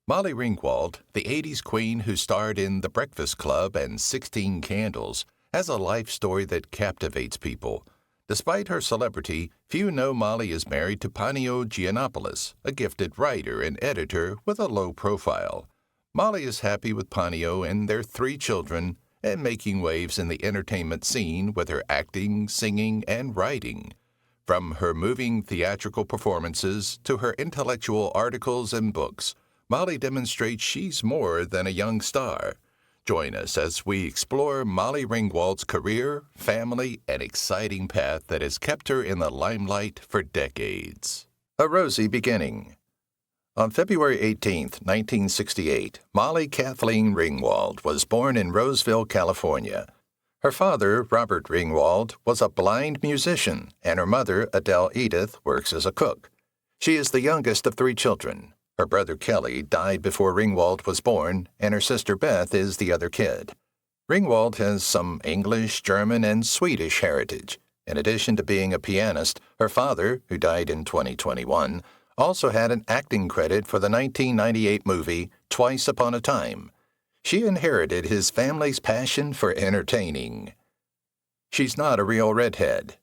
Molly Ringwald, the 80s queen who starred in The Breakfast Club and 16 Candles, has a life story that captivates people. Despite her celebrity, few know Molly is married to Panio Giannopoulos, a gifted writer and editor with a low profile. Molly is happy with Panio and their 3 children, and making waves in the entertainment scene with her acting, singing, and writing. From her moving theatrical performances to her intellectual articles and books, Molly demonstrates she's more than a young star. Join us as we explore Molly Ringwald's career, family, and exciting path that has kept her in the limelight for decades. A Rosy Beginning. On February 18, 1968, Molly Kathleen Ringwald was born in Roseville, California. Her father, Robert Ringwald, was a blind musician, and her mother, Adele Edith, works as a cook. She is the youngest of 3 children. Her brother Kelly died before Ringwald was born, and her sister Beth is the other kid. Ringwald has some English, German, and Swedish heritage. In addition to being a pianist, her father, who died in 2021, also had an acting credit for the 1998 movie Twice Upon a Time. She inherited his family's passion for entertaining. She's not a real redhead.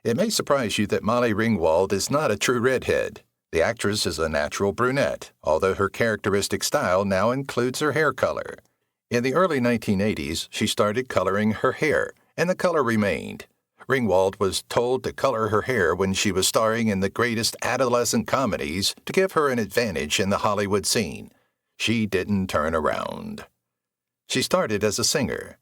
It may surprise you that Molly Ringwald is not a true redhead. The actress is a natural brunette, although her characteristic style now includes her hair color. In the early 1980s, she started coloring her hair, and the color remained. Ringwald was told to color her hair when she was starring in the greatest adolescent comedies to give her an advantage in the Hollywood scene. She didn't turn around. She started as a singer.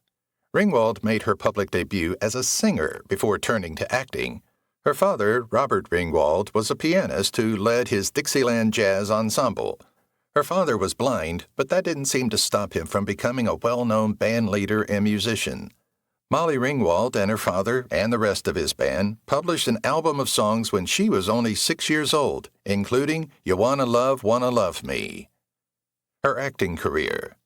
Ringwald made her public debut as a singer before turning to acting. Her father, Robert Ringwald, was a pianist who led his Dixieland Jazz Ensemble. Her father was blind, but that didn't seem to stop him from becoming a well-known band leader and musician. Molly Ringwald and her father and the rest of his band published an album of songs when she was only 6 years old, including You Wanna Love Me. Her acting career.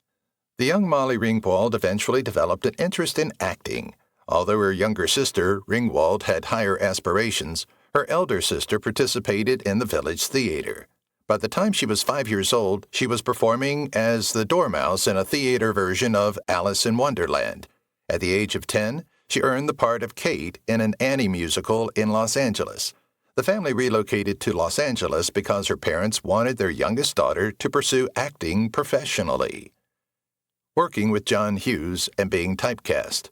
The young Molly Ringwald eventually developed an interest in acting. Although her younger sister, Ringwald, had higher aspirations, her elder sister participated in the village theater. By the time she was 5 years old, she was performing as the Dormouse in a theater version of Alice in Wonderland. At the age of 10, she earned the part of Kate in an Annie musical in Los Angeles. The family relocated to Los Angeles because her parents wanted their youngest daughter to pursue acting professionally. Working with John Hughes and being typecast.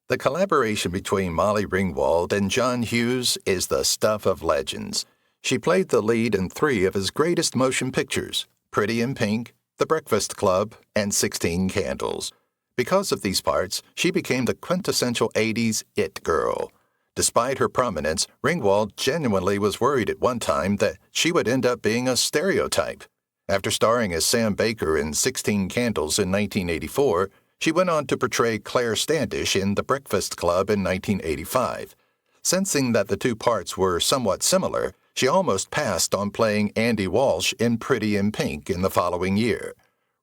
The collaboration between Molly Ringwald and John Hughes is the stuff of legends. She played the lead in 3 of his greatest motion pictures, Pretty in Pink, The Breakfast Club, and 16 Candles. Because of these parts, she became the quintessential 80s it girl. Despite her prominence, Ringwald genuinely was worried at one time that she would end up being a stereotype. After starring as Sam Baker in 16 Candles in 1984, she went on to portray Claire Standish in The Breakfast Club in 1985. Sensing that the 2 parts were somewhat similar, she almost passed on playing Andy Walsh in Pretty in Pink in the following year.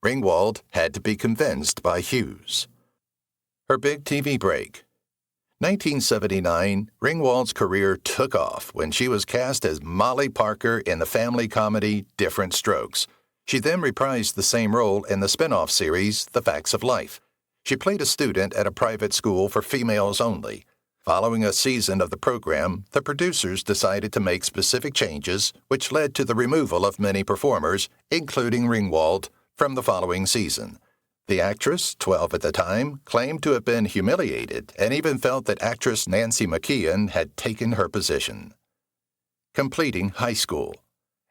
Ringwald had to be convinced by Hughes. Her big TV break. 1979, Ringwald's career took off when she was cast as Molly Parker in the family comedy Different Strokes. She then reprised the same role in the spin-off series The Facts of Life. She played a student at a private school for females only. Following a season of the program, the producers decided to make specific changes, which led to the removal of many performers, including Ringwald, from the following season. The actress, 12 at the time, claimed to have been humiliated and even felt that actress Nancy McKeon had taken her position. Completing high school.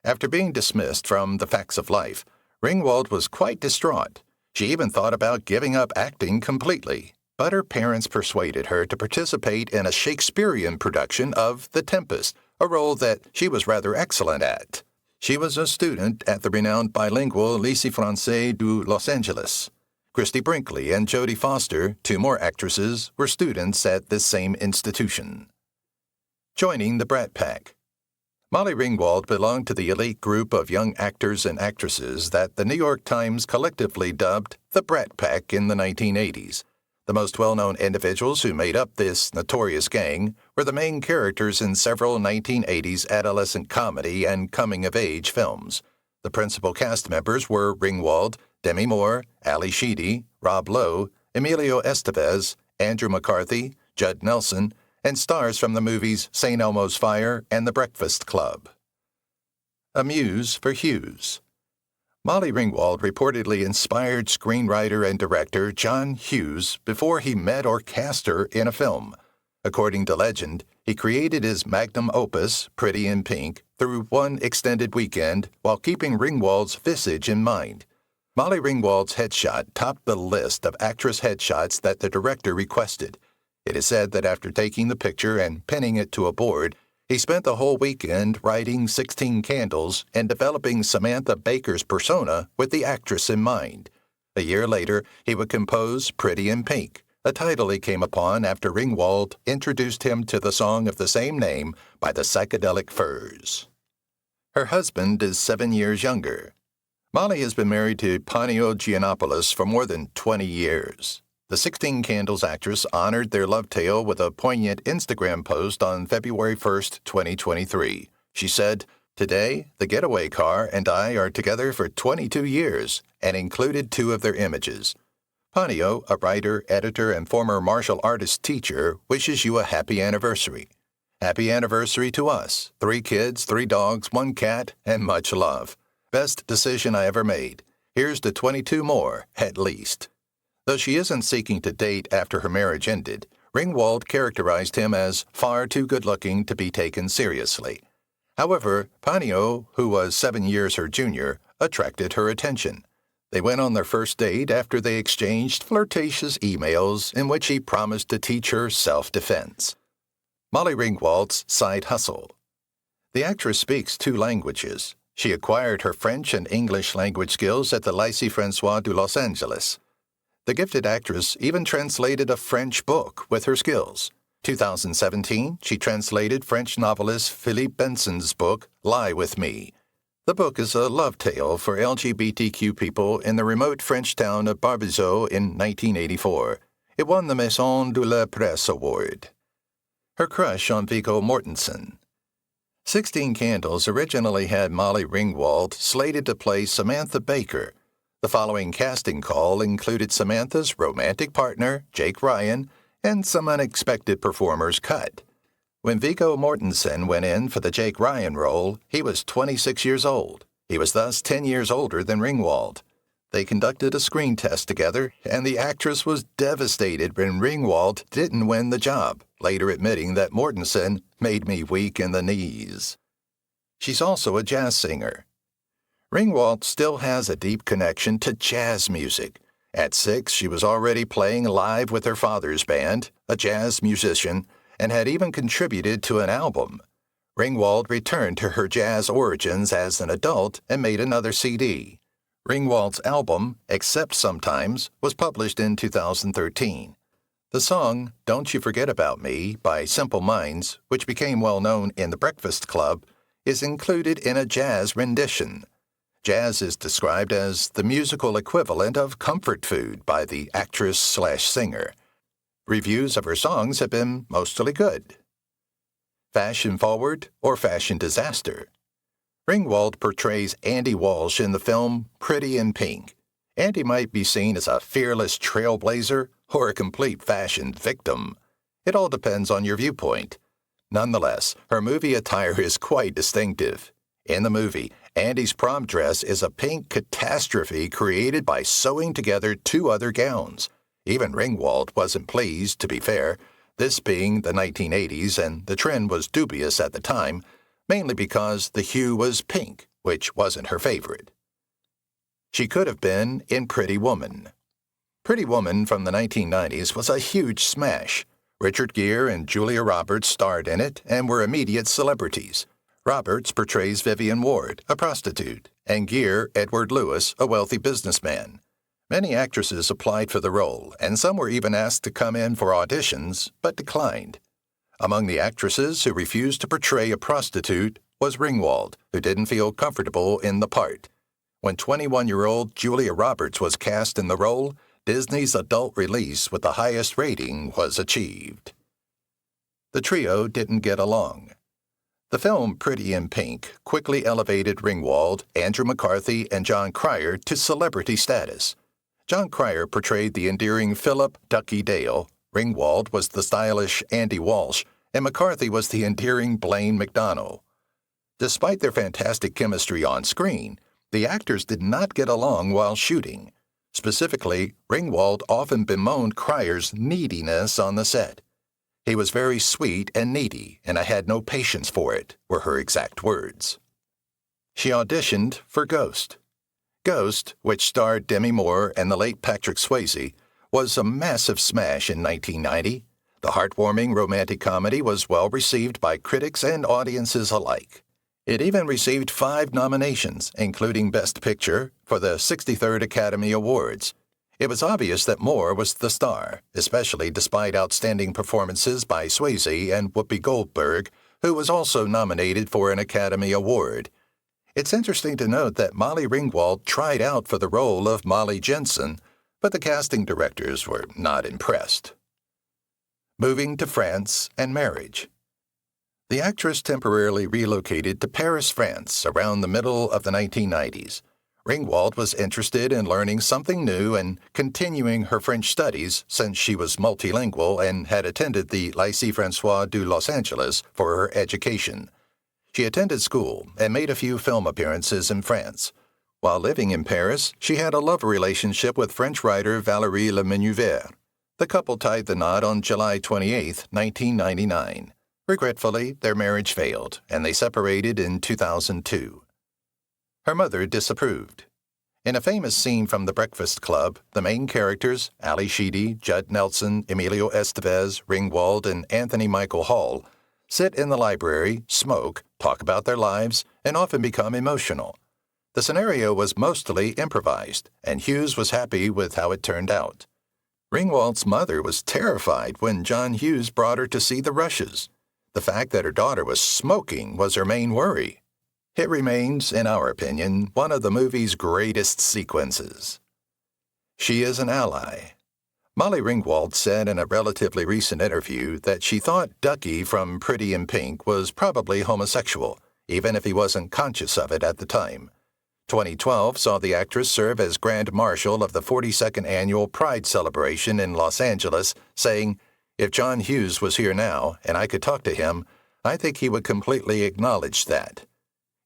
After being dismissed from The Facts of Life, Ringwald was quite distraught. She even thought about giving up acting completely, but her parents persuaded her to participate in a Shakespearean production of The Tempest, a role that she was rather excellent at. She was a student at the renowned bilingual Lycée Français du Los Angeles. Christy Brinkley and Jodie Foster, 2 more actresses, were students at this same institution. Joining the Brat Pack. Molly Ringwald belonged to the elite group of young actors and actresses that the New York Times collectively dubbed the Brat Pack in the 1980s. The most well-known individuals who made up this notorious gang were the main characters in several 1980s adolescent comedy and coming-of-age films. The principal cast members were Ringwald, Demi Moore, Ali Sheedy, Rob Lowe, Emilio Estevez, Andrew McCarthy, Judd Nelson, and stars from the movies St. Elmo's Fire and The Breakfast Club. A muse for Hughes. Molly Ringwald reportedly inspired screenwriter and director John Hughes before he met or cast her in a film. According to legend, he created his magnum opus, Pretty in Pink, through one extended weekend while keeping Ringwald's visage in mind. Molly Ringwald's headshot topped the list of actress headshots that the director requested. It is said that after taking the picture and pinning it to a board, he spent the whole weekend writing 16 Candles and developing Samantha Baker's persona with the actress in mind. A year later, he would compose Pretty in Pink, a title he came upon after Ringwald introduced him to the song of the same name by the Psychedelic Furs. Her husband is 7 years younger. Molly has been married to Ponio Giannopoulos for more than 20 years. The 16 Candles actress honored their love tale with a poignant Instagram post on February 1, 2023. She said, "Today, the getaway car and I are together for 22 years," and included 2 of their images. Ponio, a writer, editor, and former martial artist teacher, wishes you a happy anniversary. Happy anniversary to us. 3 kids, 3 dogs, 1 cat, and much love. Best decision I ever made. Here's to 22 more, at least. Though she isn't seeking to date after her marriage ended, Ringwald characterized him as far too good-looking to be taken seriously. However, Ponio, who was 7 years her junior, attracted her attention. They went on their first date after they exchanged flirtatious emails in which he promised to teach her self-defense. Molly Ringwald's side hustle. The actress speaks 2 languages. She acquired her French and English language skills at the Lycée François de Los Angeles. The gifted actress even translated a French book with her skills. 2017, she translated French novelist Philippe Benson's book, Lie With Me. The book is a love tale for LGBTQ people in the remote French town of Barbizot in 1984. It won the Maison de la Presse Award. Her crush on Viggo Mortensen. 16 Candles originally had Molly Ringwald slated to play Samantha Baker. The following casting call included Samantha's romantic partner, Jake Ryan, and some unexpected performers cut. When Viggo Mortensen went in for the Jake Ryan role, he was 26 years old. He was thus 10 years older than Ringwald. They conducted a screen test together, and the actress was devastated when Ringwald didn't win the job, later admitting that Mortensen made me weak in the knees. She's also a jazz singer. Ringwald still has a deep connection to jazz music. At 6, she was already playing live with her father's band, a jazz musician, and had even contributed to an album. Ringwald returned to her jazz origins as an adult and made another CD. Ringwald's album, Except Sometimes, was published in 2013. The song Don't You Forget About Me by Simple Minds, which became well known in The Breakfast Club, is included in a jazz rendition. Jazz is described as the musical equivalent of comfort food by the actress/singer. Reviews of her songs have been mostly good. Fashion forward or fashion disaster? Ringwald portrays Andy Walsh in the film Pretty in Pink. Andy might be seen as a fearless trailblazer or a complete fashion victim. It all depends on your viewpoint. Nonetheless, her movie attire is quite distinctive. In the movie, Andy's prom dress is a pink catastrophe created by sewing together 2 other gowns. Even Ringwald wasn't pleased, to be fair, this being the 1980s and the trend was dubious at the time, mainly because the hue was pink, which wasn't her favorite. She could have been in Pretty Woman. Pretty Woman from the 1990s was a huge smash. Richard Gere and Julia Roberts starred in it and were immediate celebrities. Roberts portrays Vivian Ward, a prostitute, and Gere, Edward Lewis, a wealthy businessman. Many actresses applied for the role, and some were even asked to come in for auditions, but declined. Among the actresses who refused to portray a prostitute was Ringwald, who didn't feel comfortable in the part. When 21-year-old Julia Roberts was cast in the role, Disney's adult release with the highest rating was achieved. The trio didn't get along. The film Pretty in Pink quickly elevated Ringwald, Andrew McCarthy, and John Cryer to celebrity status. John Cryer portrayed the endearing Philip Ducky Dale, Ringwald was the stylish Andy Walsh, and McCarthy was the endearing Blaine McDonnell. Despite their fantastic chemistry on screen, the actors did not get along while shooting. Specifically, Ringwald often bemoaned Cryer's neediness on the set. "He was very sweet and needy, and I had no patience for it," were her exact words. She auditioned for Ghost. Ghost, which starred Demi Moore and the late Patrick Swayze, was a massive smash in 1990. The heartwarming romantic comedy was well received by critics and audiences alike. It even received 5 nominations, including Best Picture, for the 63rd Academy Awards. It was obvious that Moore was the star, especially despite outstanding performances by Swayze and Whoopi Goldberg, who was also nominated for an Academy Award. It's interesting to note that Molly Ringwald tried out for the role of Molly Jensen, but the casting directors were not impressed. Moving to France and marriage. The actress temporarily relocated to Paris, France, around the middle of the 1990s. Ringwald was interested in learning something new and continuing her French studies since she was multilingual and had attended the Lycée François de Los Angeles for her education. She attended school and made a few film appearances in France. While living in Paris, she had a love relationship with French writer Valérie Le Menuvier. The couple tied the knot on July 28, 1999. Regretfully, their marriage failed, and they separated in 2002. Her mother disapproved. In a famous scene from The Breakfast Club, the main characters, Ali Sheedy, Judd Nelson, Emilio Estevez, Ringwald, and Anthony Michael Hall, sit in the library, smoke, talk about their lives, and often become emotional. The scenario was mostly improvised, and Hughes was happy with how it turned out. Ringwald's mother was terrified when John Hughes brought her to see The Rushes. The fact that her daughter was smoking was her main worry. It remains, in our opinion, one of the movie's greatest sequences. She is an ally. Molly Ringwald said in a relatively recent interview that she thought Ducky from Pretty in Pink was probably homosexual, even if he wasn't conscious of it at the time. 2012 saw the actress serve as Grand Marshal of the 42nd Annual Pride Celebration in Los Angeles, saying, "If John Hughes was here now, and I could talk to him, I think he would completely acknowledge that."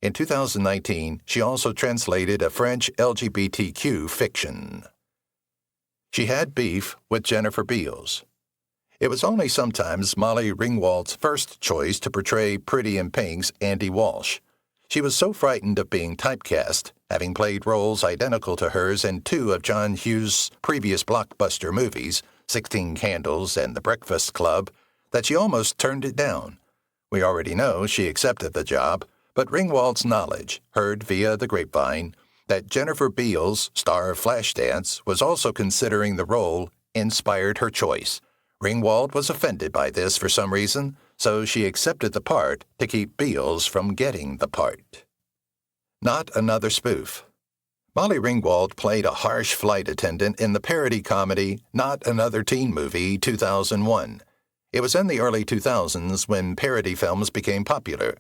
In 2019, she also translated a French LGBTQ fiction. She had beef with Jennifer Beals. It was only sometimes Molly Ringwald's first choice to portray Pretty in Pink's Andy Walsh. She was so frightened of being typecast, having played roles identical to hers in 2 of John Hughes' previous blockbuster movies, 16 Candles and The Breakfast Club, that she almost turned it down. We already know she accepted the job, but Ringwald's knowledge, heard via the grapevine, that Jennifer Beals, star of Flashdance, was also considering the role, inspired her choice. Ringwald was offended by this for some reason, so she accepted the part to keep Beals from getting the part. Not another spoof. Molly Ringwald played a harsh flight attendant in the parody comedy Not Another Teen Movie 2001. It was in the early 2000s when parody films became popular.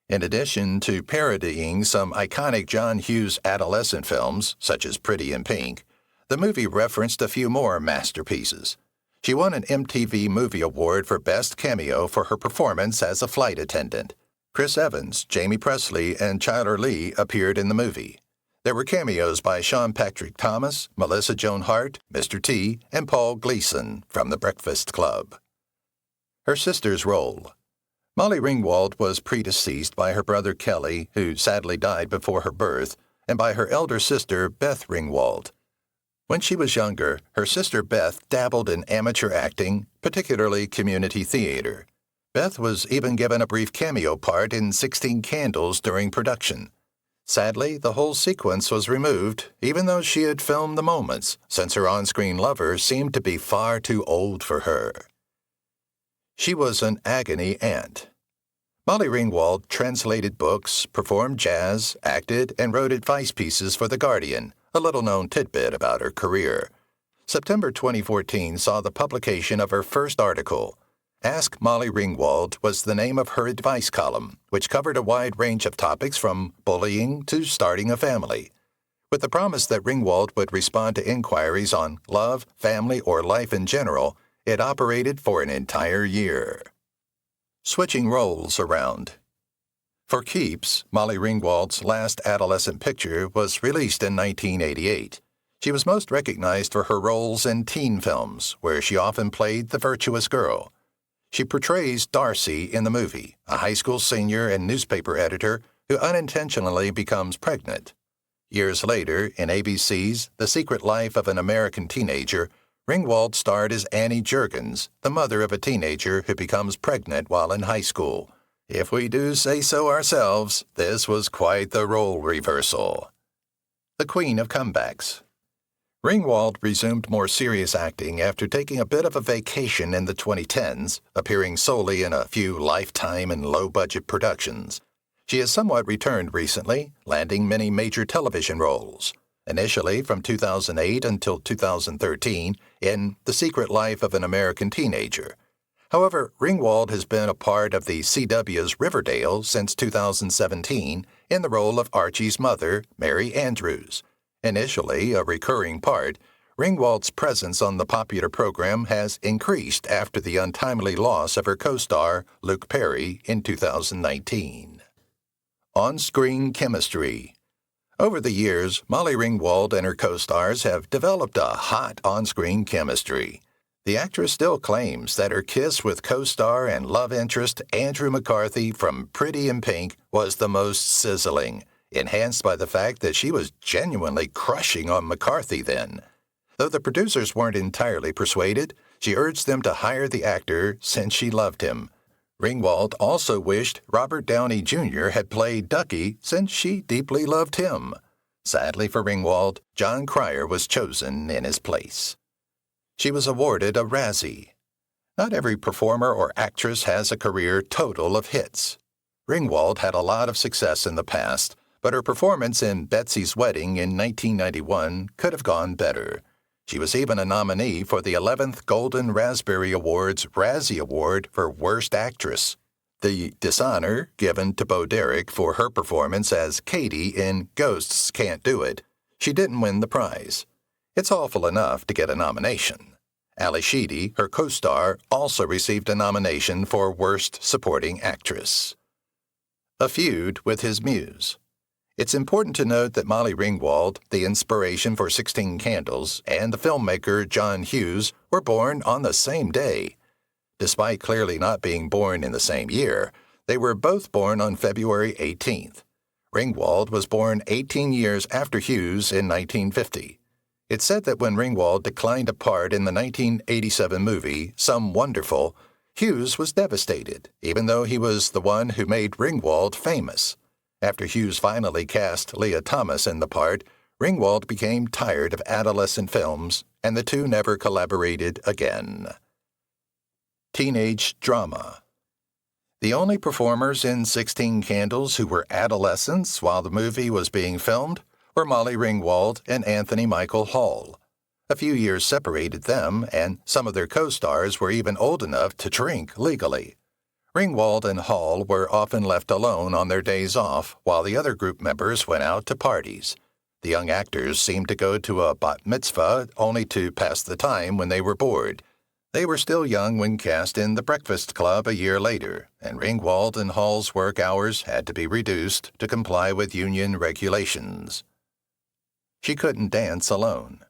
In addition to parodying some iconic John Hughes adolescent films, such as Pretty in Pink, the movie referenced a few more masterpieces. She won an MTV Movie Award for Best Cameo for her performance as a flight attendant. Chris Evans, Jamie Presley, and Chyler Lee appeared in the movie. There were cameos by Sean Patrick Thomas, Melissa Joan Hart, Mr. T, and Paul Gleason from The Breakfast Club. Her sister's role. Molly Ringwald was predeceased by her brother Kelly, who sadly died before her birth, and by her elder sister Beth Ringwald. When she was younger, her sister Beth dabbled in amateur acting, particularly community theater. Beth was even given a brief cameo part in 16 Candles during production. Sadly, the whole sequence was removed, even though she had filmed the moments, since her on-screen lover seemed to be far too old for her. She was an agony aunt. Molly Ringwald translated books, performed jazz, acted, and wrote advice pieces for The Guardian, a little-known tidbit about her career. September 2014 saw the publication of her first article. Ask Molly Ringwald was the name of her advice column, which covered a wide range of topics from bullying to starting a family. With the promise that Ringwald would respond to inquiries on love, family, or life in general, it operated for an entire year. Switching roles around. For keeps, Molly Ringwald's last adolescent picture was released in 1988. She was most recognized for her roles in teen films, where she often played the virtuous girl. She portrays Darcy in the movie, a high school senior and newspaper editor who unintentionally becomes pregnant. Years later, in ABC's The Secret Life of an American Teenager, Ringwald starred as Annie Jurgens, the mother of a teenager who becomes pregnant while in high school. If we do say so ourselves, this was quite the role reversal. The Queen of Comebacks. Ringwald resumed more serious acting after taking a bit of a vacation in the 2010s, appearing solely in a few Lifetime and low-budget productions. She has somewhat returned recently, landing many major television roles, initially from 2008 until 2013 in The Secret Life of an American Teenager. However, Ringwald has been a part of the CW's Riverdale since 2017 in the role of Archie's mother, Mary Andrews. Initially a recurring part, Ringwald's presence on the popular program has increased after the untimely loss of her co-star, Luke Perry, in 2019. On-screen chemistry. Over the years, Molly Ringwald and her co-stars have developed a hot on-screen chemistry. The actress still claims that her kiss with co-star and love interest Andrew McCarthy from Pretty in Pink was the most sizzling, enhanced by the fact that she was genuinely crushing on McCarthy then. Though the producers weren't entirely persuaded, she urged them to hire the actor since she loved him. Ringwald also wished Robert Downey Jr. had played Ducky since she deeply loved him. Sadly for Ringwald, John Cryer was chosen in his place. She was awarded a Razzie. Not every performer or actress has a career total of hits. Ringwald had a lot of success in the past, but her performance in Betsy's Wedding in 1991 could have gone better. She was even a nominee for the 11th Golden Raspberry Awards Razzie Award for Worst Actress, the dishonor given to Bo Derek for her performance as Katie in Ghosts Can't Do It. She didn't win the prize. It's awful enough to get a nomination. Ali Sheedy, her co-star, also received a nomination for Worst Supporting Actress. A feud with his muse. It's important to note that Molly Ringwald, the inspiration for 16 Candles, and the filmmaker John Hughes were born on the same day. Despite clearly not being born in the same year, they were both born on February 18th. Ringwald was born 18 years after Hughes in 1950. It's said that when Ringwald declined a part in the 1987 movie Some Wonderful, Hughes was devastated, even though he was the one who made Ringwald famous. After Hughes finally cast Leah Thomas in the part, Ringwald became tired of adolescent films, and the two never collaborated again. Teenage drama. The only performers in 16 Candles who were adolescents while the movie was being filmed were Molly Ringwald and Anthony Michael Hall. A few years separated them, and some of their co-stars were even old enough to drink legally. Ringwald and Hall were often left alone on their days off while the other group members went out to parties. The young actors seemed to go to a bat mitzvah only to pass the time when they were bored. They were still young when cast in The Breakfast Club a year later, and Ringwald and Hall's work hours had to be reduced to comply with union regulations. She couldn't dance alone.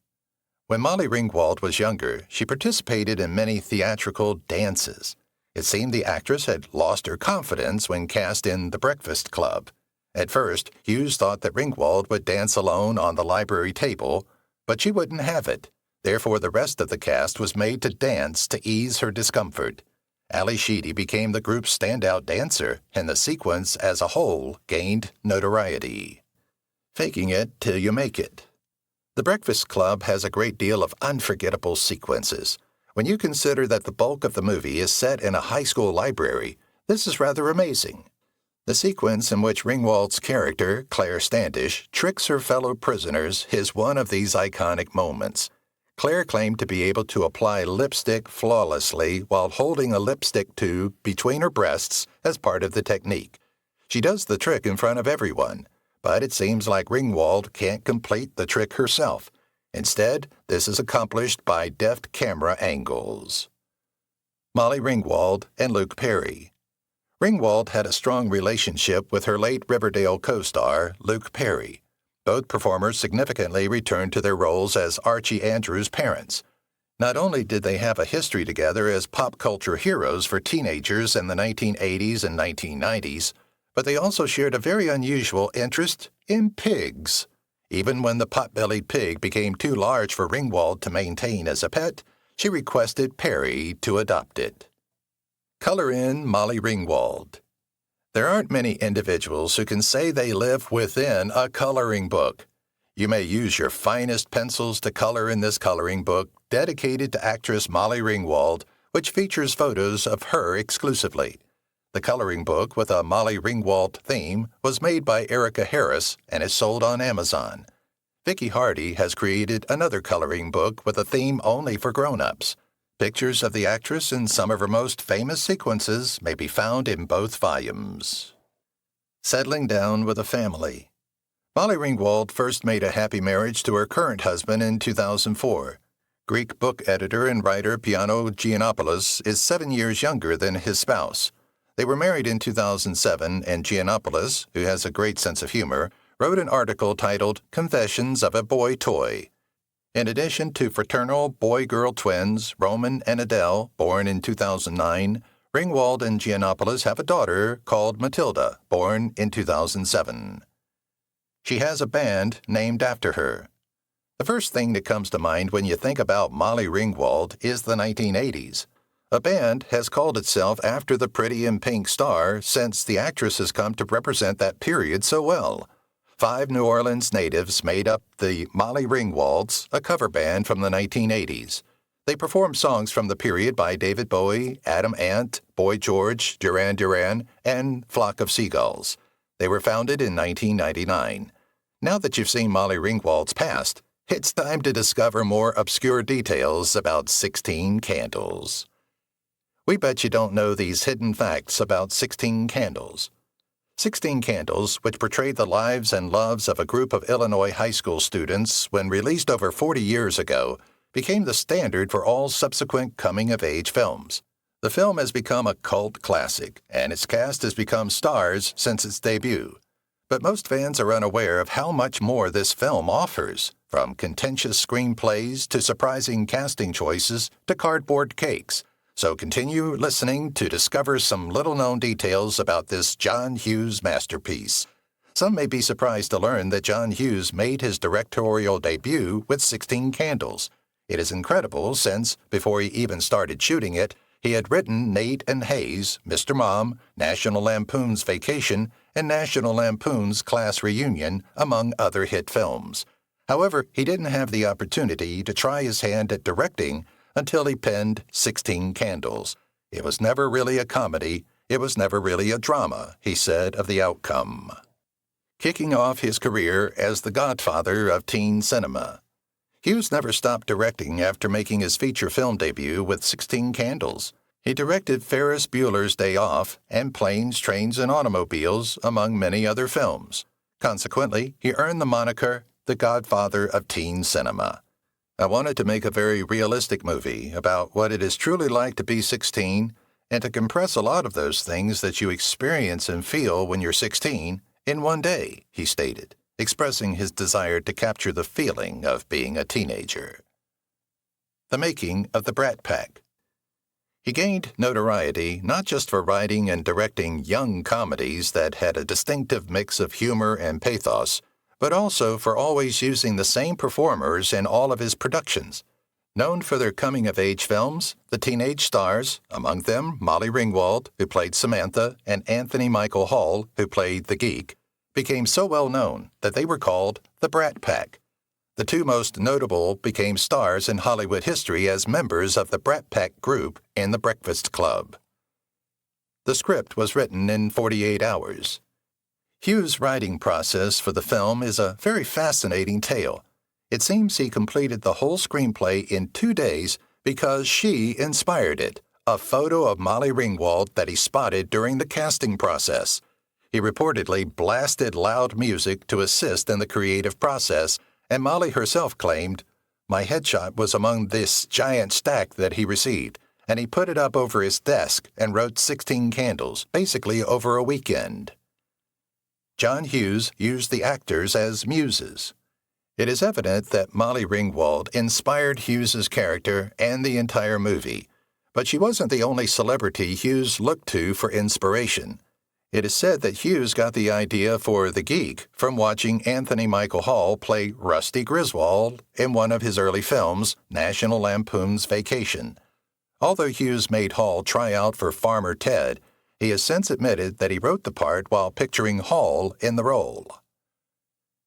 When Molly Ringwald was younger, she participated in many theatrical dances. It seemed the actress had lost her confidence when cast in The Breakfast Club. At first, Hughes thought that Ringwald would dance alone on the library table, but she wouldn't have it. Therefore, the rest of the cast was made to dance to ease her discomfort. Ali Sheedy became the group's standout dancer, and the sequence as a whole gained notoriety. Faking it till you make it. The Breakfast Club has a great deal of unforgettable sequences. When you consider that the bulk of the movie is set in a high school library, this is rather amazing. The sequence in which Ringwald's character, Claire Standish, tricks her fellow prisoners is one of these iconic moments. Claire claimed to be able to apply lipstick flawlessly while holding a lipstick tube between her breasts as part of the technique. She does the trick in front of everyone, but it seems like Ringwald can't complete the trick herself. Instead, this is accomplished by deft camera angles. Molly Ringwald and Luke Perry. Ringwald had a strong relationship with her late Riverdale co-star, Luke Perry. Both performers significantly returned to their roles as Archie Andrews' parents. Not only did they have a history together as pop culture heroes for teenagers in the 1980s and 1990s, but they also shared a very unusual interest in pigs. Even when the pot-bellied pig became too large for Ringwald to maintain as a pet, she requested Perry to adopt it. Color in Molly Ringwald. There aren't many individuals who can say they live within a coloring book. You may use your finest pencils to color in this coloring book dedicated to actress Molly Ringwald, which features photos of her exclusively. The coloring book with a Molly Ringwald theme was made by Erica Harris and is sold on Amazon. Vicky Hardy has created another coloring book with a theme only for grown-ups. Pictures of the actress and some of her most famous sequences may be found in both volumes. Settling down with a family. Molly Ringwald first made a happy marriage to her current husband in 2004. Greek book editor and writer Piano Giannopoulos is 7 years younger than his spouse. They were married in 2007, and Giannopoulos, who has a great sense of humor, wrote an article titled Confessions of a Boy Toy. In addition to fraternal boy-girl twins, Roman and Adele, born in 2009, Ringwald and Giannopoulos have a daughter called Matilda, born in 2007. She has a band named after her. The first thing that comes to mind when you think about Molly Ringwald is the 1980s. A band has called itself after the Pretty in Pink star since the actress has come to represent that period so well. 5 New Orleans natives made up the Molly Ringwalds, a cover band from the 1980s. They performed songs from the period by David Bowie, Adam Ant, Boy George, Duran Duran, and Flock of Seagulls. They were founded in 1999. Now that you've seen Molly Ringwald's past, it's time to discover more obscure details about 16 Candles. We bet you don't know these hidden facts about 16 Candles. 16 Candles, which portrayed the lives and loves of a group of Illinois high school students when released over 40 years ago, became the standard for all subsequent coming-of-age films. The film has become a cult classic, and its cast has become stars since its debut. But most fans are unaware of how much more this film offers, from contentious screenplays to surprising casting choices to cardboard cakes. So continue listening to discover some little-known details about this John Hughes masterpiece. Some may be surprised to learn that John Hughes made his directorial debut with 16 Candles. It is incredible since, before he even started shooting it, he had written Nate and Hayes, Mr. Mom, National Lampoon's Vacation, and National Lampoon's Class Reunion, among other hit films. However, he didn't have the opportunity to try his hand at directing until he penned 16 Candles. It was never really a comedy, it was never really a drama, he said of the outcome. Kicking off his career as the godfather of teen cinema. Hughes never stopped directing after making his feature film debut with 16 Candles. He directed Ferris Bueller's Day Off and Planes, Trains, and Automobiles, among many other films. Consequently, he earned the moniker the godfather of teen cinema. I wanted to make a very realistic movie about what it is truly like to be 16 and to compress a lot of those things that you experience and feel when you're 16 in one day, he stated, expressing his desire to capture the feeling of being a teenager. The making of the Brat Pack. He gained notoriety not just for writing and directing young comedies that had a distinctive mix of humor and pathos, but also for always using the same performers in all of his productions. Known for their coming-of-age films, the teenage stars, among them Molly Ringwald, who played Samantha, and Anthony Michael Hall, who played the Geek, became so well known that they were called the Brat Pack. The two most notable became stars in Hollywood history as members of the Brat Pack group in The Breakfast Club. The script was written in 48 hours. Hughes' writing process for the film is a very fascinating tale. It seems he completed the whole screenplay in 2 days because she inspired it, a photo of Molly Ringwald that he spotted during the casting process. He reportedly blasted loud music to assist in the creative process, and Molly herself claimed, "My headshot was among this giant stack that he received, and he put it up over his desk and wrote 16 candles, basically over a weekend." John Hughes used the actors as muses. It is evident that Molly Ringwald inspired Hughes's character and the entire movie, but she wasn't the only celebrity Hughes looked to for inspiration. It is said that Hughes got the idea for The Geek from watching Anthony Michael Hall play Rusty Griswold in one of his early films, National Lampoon's Vacation. Although Hughes made Hall try out for Farmer Ted, he has since admitted that he wrote the part while picturing Hall in the role.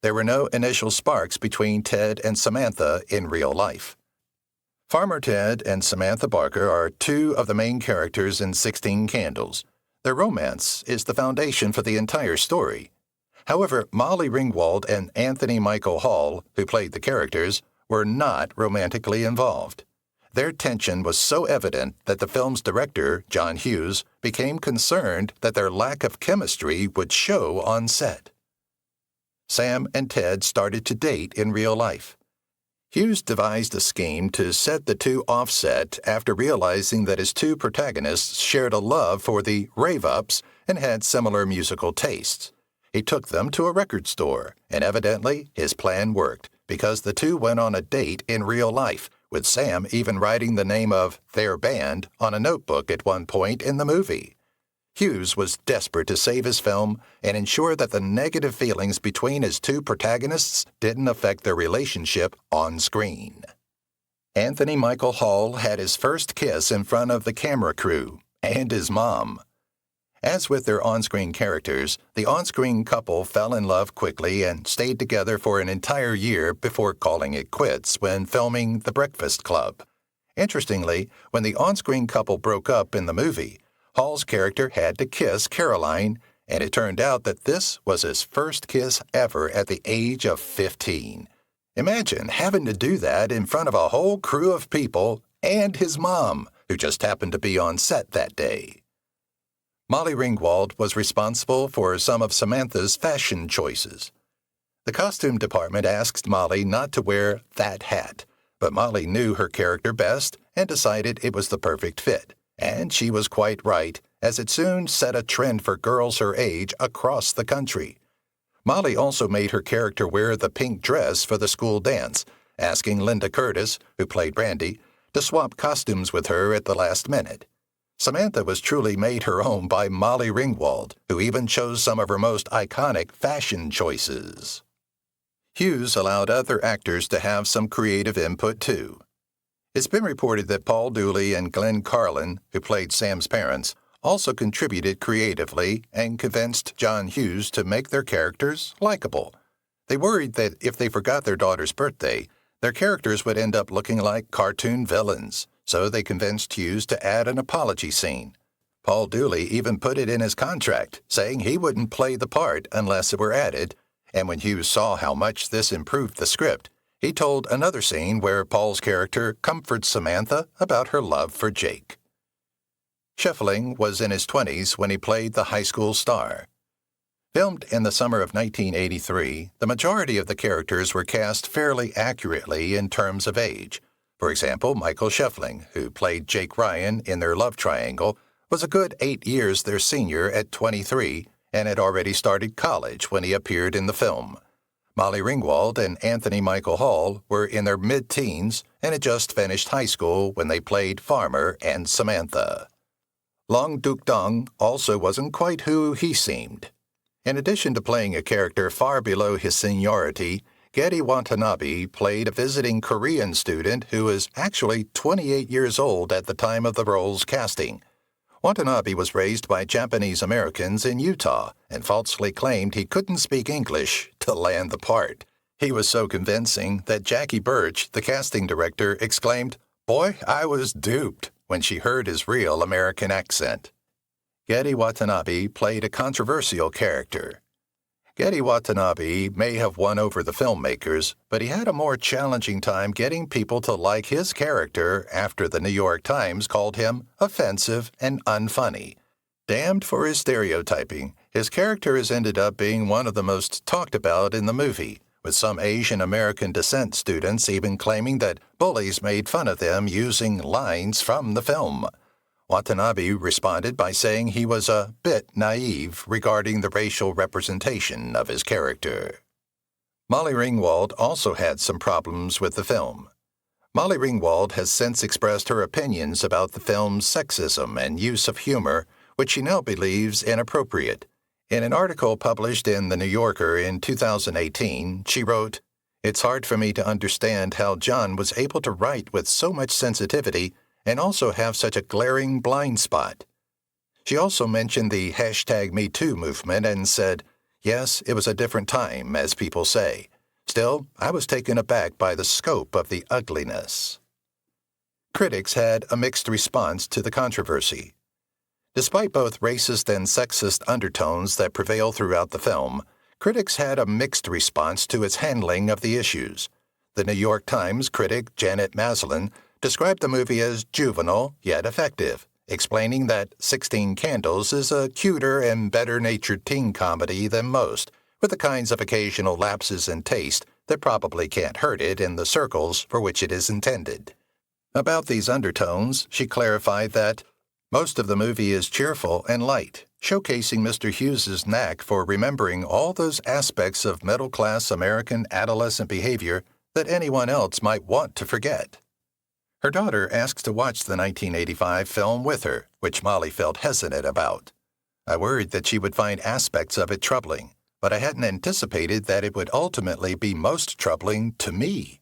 There were no initial sparks between Ted and Samantha in real life. Farmer Ted and Samantha Barker are two of the main characters in 16 Candles. Their romance is the foundation for the entire story. However, Molly Ringwald and Anthony Michael Hall, who played the characters, were not romantically involved. Their tension was so evident that the film's director, John Hughes, became concerned that their lack of chemistry would show on set. Sam and Ted started to date in real life. Hughes devised a scheme to set the two offset after realizing that his two protagonists shared a love for the rave-ups and had similar musical tastes. He took them to a record store, and evidently his plan worked, because the two went on a date in real life, with Sam even writing the name of their band on a notebook at one point in the movie. Hughes was desperate to save his film and ensure that the negative feelings between his two protagonists didn't affect their relationship on screen. Anthony Michael Hall had his first kiss in front of the camera crew and his mom. As with their on-screen characters, the on-screen couple fell in love quickly and stayed together for an entire year before calling it quits when filming The Breakfast Club. Interestingly, when the on-screen couple broke up in the movie, Hall's character had to kiss Caroline, and it turned out that this was his first kiss ever at the age of 15. Imagine having to do that in front of a whole crew of people and his mom, who just happened to be on set that day. Molly Ringwald was responsible for some of Samantha's fashion choices. The costume department asked Molly not to wear that hat, but Molly knew her character best and decided it was the perfect fit. And she was quite right, as it soon set a trend for girls her age across the country. Molly also made her character wear the pink dress for the school dance, asking Linda Curtis, who played Brandy, to swap costumes with her at the last minute. Samantha was truly made her own by Molly Ringwald, who even chose some of her most iconic fashion choices. Hughes allowed other actors to have some creative input too. It's been reported that Paul Dooley and Glenn Carlin, who played Sam's parents, also contributed creatively and convinced John Hughes to make their characters likable. They worried that if they forgot their daughter's birthday, their characters would end up looking like cartoon villains, so they convinced Hughes to add an apology scene. Paul Dooley even put it in his contract, saying he wouldn't play the part unless it were added, and when Hughes saw how much this improved the script, he told another scene where Paul's character comforts Samantha about her love for Jake. Scheffling was in his 20s when he played the high school star. Filmed in the summer of 1983, the majority of the characters were cast fairly accurately in terms of age. For example, Michael Scheffling, who played Jake Ryan in their love triangle, was a good 8 years their senior at 23 and had already started college when he appeared in the film. Molly Ringwald and Anthony Michael Hall were in their mid-teens and had just finished high school when they played Farmer and Samantha. Long Duk Dong also wasn't quite who he seemed. In addition to playing a character far below his seniority, Getty Watanabe played a visiting Korean student who was actually 28 years old at the time of the role's casting. Watanabe was raised by Japanese Americans in Utah and falsely claimed he couldn't speak English to land the part. He was so convincing that Jackie Birch, the casting director, exclaimed, "Boy, I was duped," when she heard his real American accent. Getty Watanabe played a controversial character. Getty Watanabe may have won over the filmmakers, but he had a more challenging time getting people to like his character after the New York Times called him offensive and unfunny. Damned for his stereotyping, his character has ended up being one of the most talked about in the movie, with some Asian American descent students even claiming that bullies made fun of them using lines from the film. Watanabe responded by saying he was a bit naive regarding the racial representation of his character. Molly Ringwald also had some problems with the film. Molly Ringwald has since expressed her opinions about the film's sexism and use of humor, which she now believes inappropriate. In an article published in The New Yorker in 2018, she wrote, "It's hard for me to understand how John was able to write with so much sensitivity and also have such a glaring blind spot." She also mentioned the #MeToo movement and said, "Yes, it was a different time, as people say. Still, I was taken aback by the scope of the ugliness." Critics had a mixed response to the controversy. Despite both racist and sexist undertones that prevail throughout the film, critics had a mixed response to its handling of the issues. The New York Times critic Janet Maslin described the movie as juvenile yet effective, explaining that 16 Candles is a cuter and better-natured teen comedy than most, with the kinds of occasional lapses in taste that probably can't hurt it in the circles for which it is intended. About these undertones, she clarified that most of the movie is cheerful and light, showcasing Mr. Hughes's knack for remembering all those aspects of middle-class American adolescent behavior that anyone else might want to forget. Her daughter asked to watch the 1985 film with her, which Molly felt hesitant about. "I worried that she would find aspects of it troubling, but I hadn't anticipated that it would ultimately be most troubling to me."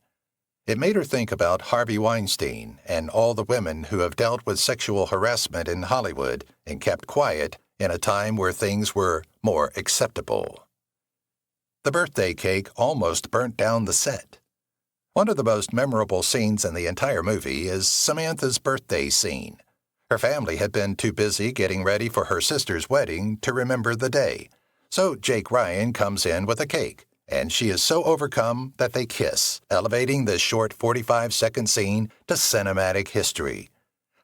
It made her think about Harvey Weinstein and all the women who have dealt with sexual harassment in Hollywood and kept quiet in a time where things were more acceptable. The birthday cake almost burnt down the set. One of the most memorable scenes in the entire movie is Samantha's birthday scene. Her family had been too busy getting ready for her sister's wedding to remember the day, so Jake Ryan comes in with a cake, and she is so overcome that they kiss, elevating this short 45-second scene to cinematic history.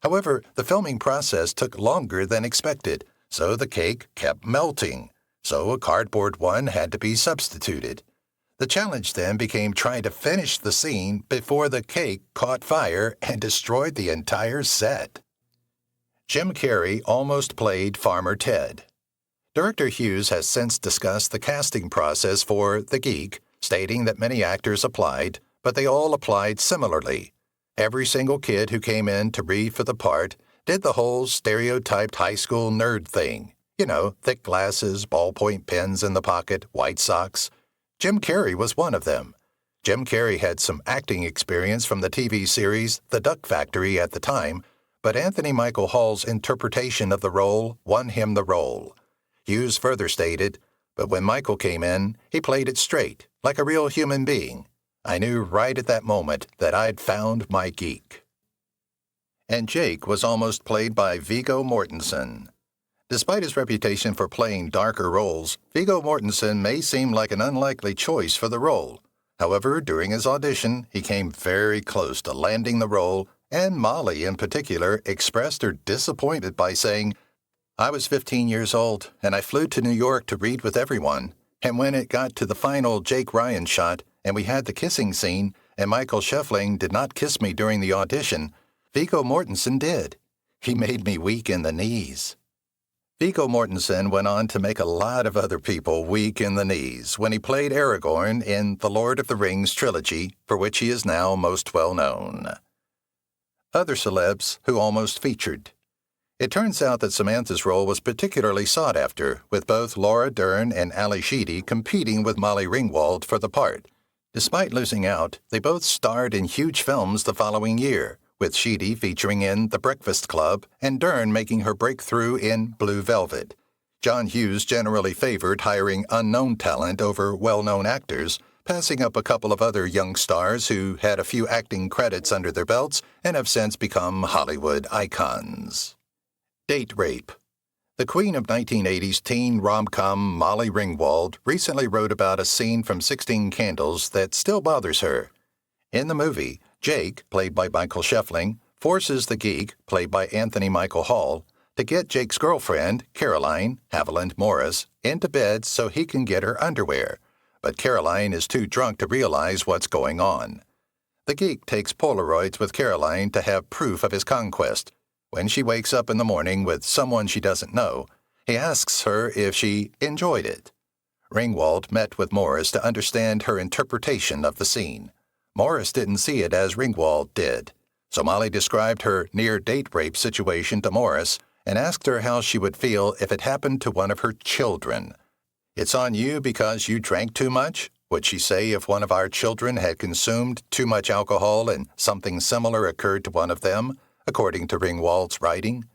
However, the filming process took longer than expected, so the cake kept melting, so a cardboard one had to be substituted. The challenge then became trying to finish the scene before the cake caught fire and destroyed the entire set. Jim Carrey almost played Farmer Ted. Director Hughes has since discussed the casting process for The Geek, stating that many actors applied, but they all applied similarly. Every single kid who came in to read for the part did the whole stereotyped high school nerd thing. You know, thick glasses, ballpoint pens in the pocket, white socks. Jim Carrey was one of them. Jim Carrey had some acting experience from the TV series The Duck Factory at the time, but Anthony Michael Hall's interpretation of the role won him the role. Hughes further stated, "But when Michael came in, he played it straight, like a real human being. I knew right at that moment that I'd found my geek." And Jake was almost played by Viggo Mortensen. Despite his reputation for playing darker roles, Viggo Mortensen may seem like an unlikely choice for the role. However, during his audition, he came very close to landing the role, and Molly in particular expressed her disappointment by saying, "I was 15 years old, and I flew to New York to read with everyone, and when it got to the final Jake Ryan shot, and we had the kissing scene, and Michael Scheffling did not kiss me during the audition, Viggo Mortensen did. He made me weak in the knees." Viggo Mortensen went on to make a lot of other people weak in the knees when he played Aragorn in the Lord of the Rings trilogy, for which he is now most well known. Other celebs who almost featured. It turns out that Samantha's role was particularly sought after, with both Laura Dern and Ali Sheedy competing with Molly Ringwald for the part. Despite losing out, they both starred in huge films the following year, with Sheedy featuring in The Breakfast Club and Dern making her breakthrough in Blue Velvet. John Hughes generally favored hiring unknown talent over well-known actors, passing up a couple of other young stars who had a few acting credits under their belts and have since become Hollywood icons. Date rape. The queen of 1980s teen rom-com Molly Ringwald recently wrote about a scene from 16 Candles that still bothers her. In the movie, Jake, played by Michael Scheffling, forces the geek, played by Anthony Michael Hall, to get Jake's girlfriend, Caroline, Haviland Morris, into bed so he can get her underwear. But Caroline is too drunk to realize what's going on. The geek takes Polaroids with Caroline to have proof of his conquest. When she wakes up in the morning with someone she doesn't know, he asks her if she enjoyed it. Ringwald met with Morris to understand her interpretation of the scene. Morris didn't see it as Ringwald did, so Molly described her near-date rape situation to Morris and asked her how she would feel if it happened to one of her children. "It's on you because you drank too much?" would she say if one of our children had consumed too much alcohol and something similar occurred to one of them, according to Ringwald's writing?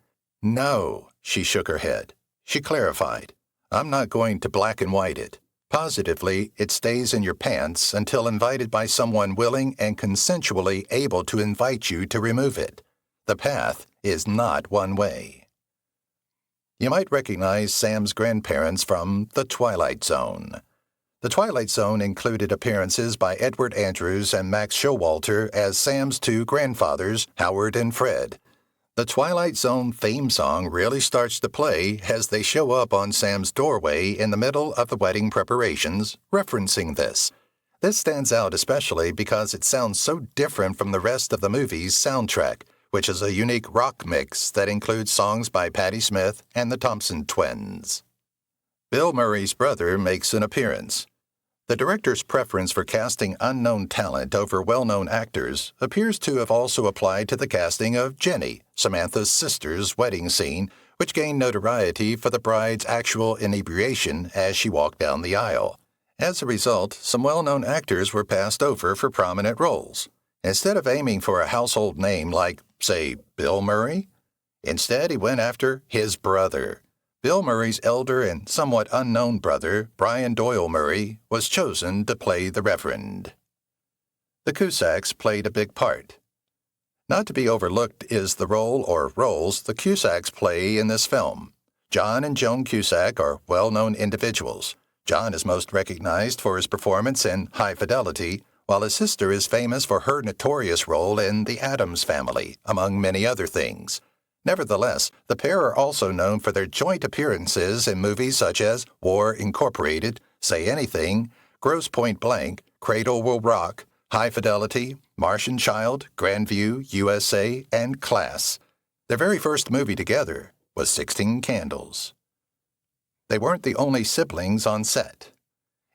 No, she shook her head. She clarified, "I'm not going to black and white it. Positively, it stays in your pants until invited by someone willing and consensually able to invite you to remove it. The path is not one way." You might recognize Sam's grandparents from The Twilight Zone. The Twilight Zone included appearances by Edward Andrews and Max Showalter as Sam's two grandfathers, Howard and Fred. The Twilight Zone theme song really starts to play as they show up on Sam's doorway in the middle of the wedding preparations, referencing this. This stands out especially because it sounds so different from the rest of the movie's soundtrack, which is a unique rock mix that includes songs by Patti Smith and the Thompson Twins. Bill Murray's brother makes an appearance. The director's preference for casting unknown talent over well-known actors appears to have also applied to the casting of Jenny, Samantha's sister's wedding scene, which gained notoriety for the bride's actual inebriation as she walked down the aisle. As a result, some well-known actors were passed over for prominent roles. Instead of aiming for a household name like, say, Bill Murray, instead he went after his brother. Bill Murray's elder and somewhat unknown brother, Brian Doyle Murray, was chosen to play the Reverend. The Cusacks played a big part. Not to be overlooked is the role or roles the Cusacks play in this film. John and Joan Cusack are well-known individuals. John is most recognized for his performance in High Fidelity, while his sister is famous for her notorious role in The Addams Family, among many other things. Nevertheless, the pair are also known for their joint appearances in movies such as War Incorporated, Say Anything, Grosse Point Blank, Cradle Will Rock, High Fidelity, Martian Child, Grandview, USA, and Class. Their very first movie together was 16 Candles. They weren't the only siblings on set.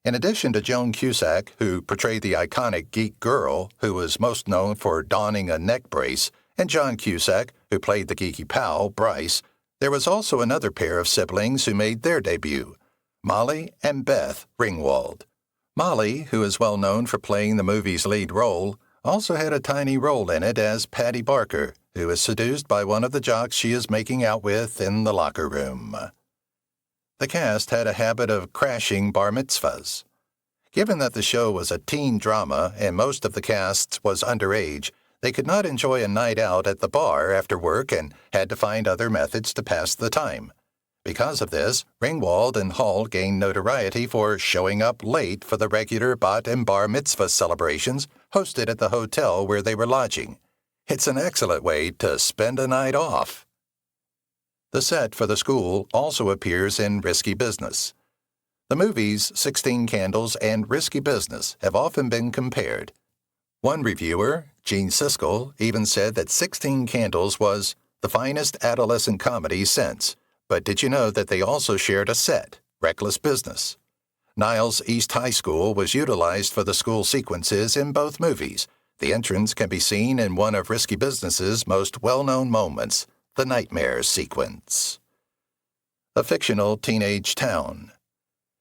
In addition to Joan Cusack, who portrayed the iconic geek girl who was most known for donning a neck brace, and John Cusack, who played the geeky pal, Bryce, there was also another pair of siblings who made their debut, Molly and Beth Ringwald. Molly, who is well known for playing the movie's lead role, also had a tiny role in it as Patty Barker, who is seduced by one of the jocks she is making out with in the locker room. The cast had a habit of crashing bar mitzvahs. Given that the show was a teen drama and most of the cast was underage, they could not enjoy a night out at the bar after work and had to find other methods to pass the time. Because of this, Ringwald and Hall gained notoriety for showing up late for the regular bat and bar mitzvah celebrations hosted at the hotel where they were lodging. It's an excellent way to spend a night off. The set for the school also appears in Risky Business. The movies 16 Candles and Risky Business have often been compared. One reviewer, Gene Siskel, even said that 16 Candles was the finest adolescent comedy since. But did you know that they also shared a set, Reckless Business? Niles East High School was utilized for the school sequences in both movies. The entrance can be seen in one of Risky Business's most well-known moments, the Nightmare sequence. A fictional teenage town.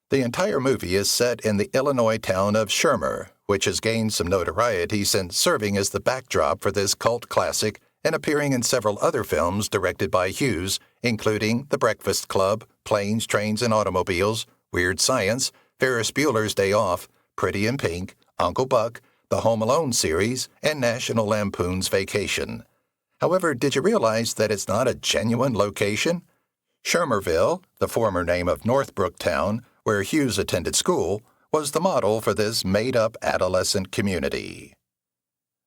The entire movie is set in the Illinois town of Shermer, which has gained some notoriety since serving as the backdrop for this cult classic and appearing in several other films directed by Hughes, including The Breakfast Club, Planes, Trains, and Automobiles, Weird Science, Ferris Bueller's Day Off, Pretty in Pink, Uncle Buck, the Home Alone series, and National Lampoon's Vacation. However, did you realize that it's not a genuine location? Shermerville, the former name of Northbrook Town, where Hughes attended school, was the model for this made-up adolescent community.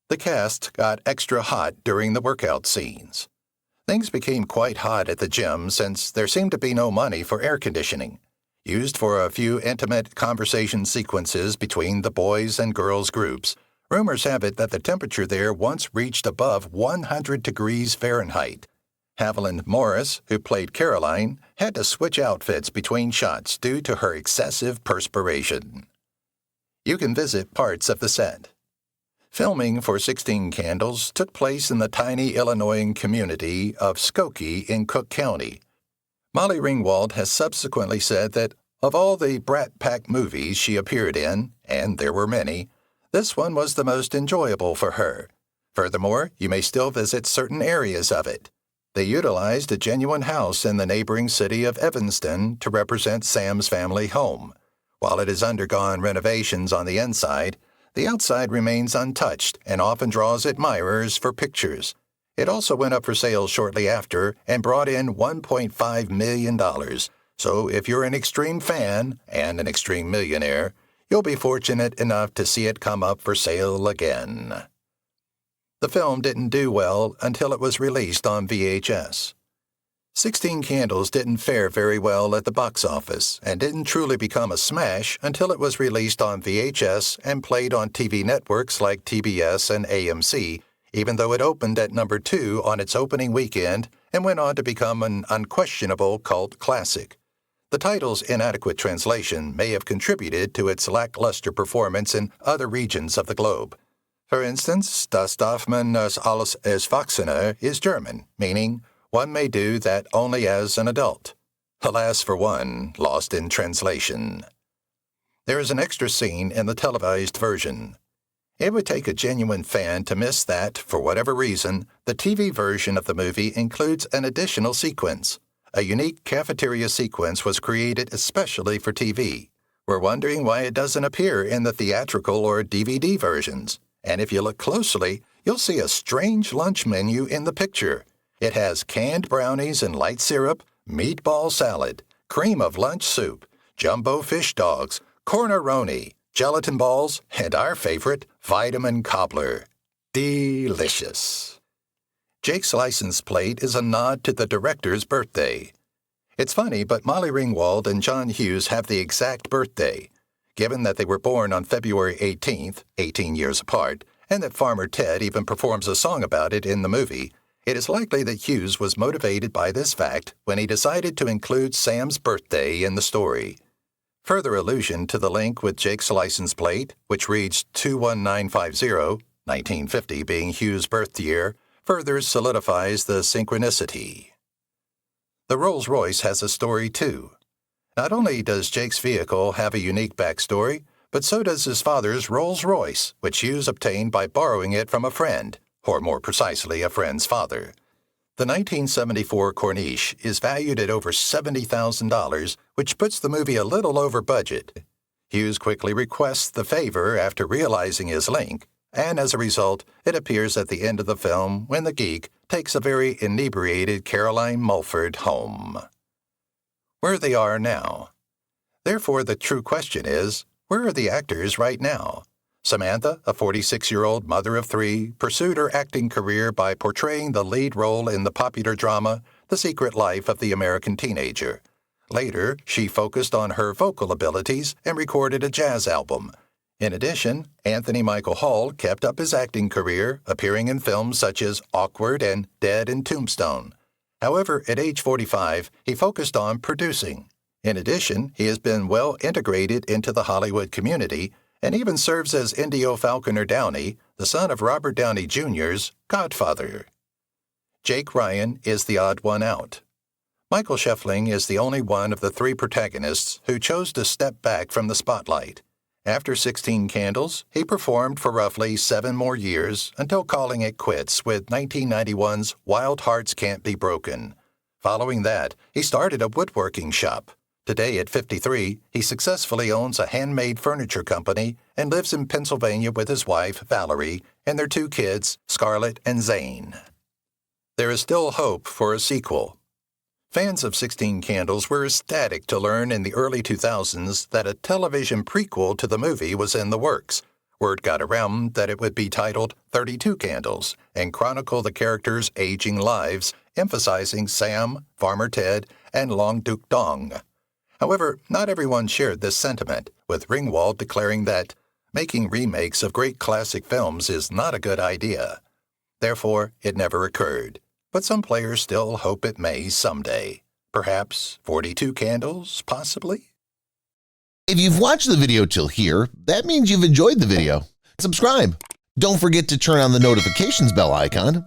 The cast got extra hot during the workout scenes. Things became quite hot at the gym since there seemed to be no money for air conditioning, used for a few intimate conversation sequences between the boys and girls groups. Rumors have it that the temperature there once reached above 100 degrees Fahrenheit. Haviland Morris, who played Caroline, had to switch outfits between shots due to her excessive perspiration. You can visit parts of the set. Filming for 16 Candles took place in the tiny Illinoisan community of Skokie in Cook County. Molly Ringwald has subsequently said that of all the Brat Pack movies she appeared in, and there were many, this one was the most enjoyable for her. Furthermore, you may still visit certain areas of it. They utilized a genuine house in the neighboring city of Evanston to represent Sam's family home. While it has undergone renovations on the inside, the outside remains untouched and often draws admirers for pictures. It also went up for sale shortly after and brought in $1.5 million. So if you're an extreme fan and an extreme millionaire, you'll be fortunate enough to see it come up for sale again. The film didn't do well until it was released on VHS. 16 Candles didn't fare very well at the box office and didn't truly become a smash until it was released on VHS and played on TV networks like TBS and AMC, even though it opened at number 2 on its opening weekend and went on to become an unquestionable cult classic. The title's inadequate translation may have contributed to its lackluster performance in other regions of the globe. For instance, Das darf man als Erwachsener is German, meaning one may do that only as an adult. Alas for one, lost in translation. There is an extra scene in the televised version. It would take a genuine fan to miss that, for whatever reason, the TV version of the movie includes an additional sequence. A unique cafeteria sequence was created especially for TV. We're wondering why it doesn't appear in the theatrical or DVD versions. And if you look closely, you'll see a strange lunch menu in the picture. It has canned brownies and light syrup, meatball salad, cream of lunch soup, jumbo fish dogs, corneroni, gelatin balls, and our favorite, vitamin cobbler. Delicious. Jake's license plate is a nod to the director's birthday. It's funny, but Molly Ringwald and John Hughes have the exact birthday. Given that they were born on February 18th, 18 years apart, and that Farmer Ted even performs a song about it in the movie, it is likely that Hughes was motivated by this fact when he decided to include Sam's birthday in the story. Further allusion to the link with Jake's license plate, which reads 21950, 1950 being Hughes' birth year, further solidifies the synchronicity. The Rolls-Royce has a story too. Not only does Jake's vehicle have a unique backstory, but so does his father's Rolls-Royce, which Hughes obtained by borrowing it from a friend, or more precisely, a friend's father. The 1974 Corniche is valued at over $70,000, which puts the movie a little over budget. Hughes quickly requests the favor after realizing his link, and as a result, it appears at the end of the film when the geek takes a very inebriated Caroline Mulford home. Where they are now. Therefore, the true question is, where are the actors right now? Samantha, a 46-year-old mother of 3, pursued her acting career by portraying the lead role in the popular drama The Secret Life of the American Teenager. Later, she focused on her vocal abilities and recorded a jazz album. In addition, Anthony Michael Hall kept up his acting career, appearing in films such as Awkward and Dead and Tombstone. However, at age 45, he focused on producing. In addition, he has been well integrated into the Hollywood community and even serves as Indio Falconer Downey, the son of Robert Downey Jr.'s godfather. Jake Ryan is the odd one out. Michael Scheffling is the only one of the 3 protagonists who chose to step back from the spotlight. After 16 Candles, he performed for roughly 7 more years until calling it quits with 1991's Wild Hearts Can't Be Broken. Following that, he started a woodworking shop. Today, at 53, he successfully owns a handmade furniture company and lives in Pennsylvania with his wife, Valerie, and their 2 kids, Scarlett and Zane. There is still hope for a sequel. Fans of 16 Candles were ecstatic to learn in the early 2000s that a television prequel to the movie was in the works. Word got around that it would be titled 32 Candles and chronicle the characters' aging lives, emphasizing Sam, Farmer Ted, and Long Duc Dong. However, not everyone shared this sentiment, with Ringwald declaring that making remakes of great classic films is not a good idea. Therefore, it never occurred. But some players still hope it may someday. Perhaps 42 Candles, possibly? If you've watched the video till here, that means you've enjoyed the video. Subscribe. Don't forget to turn on the notifications bell icon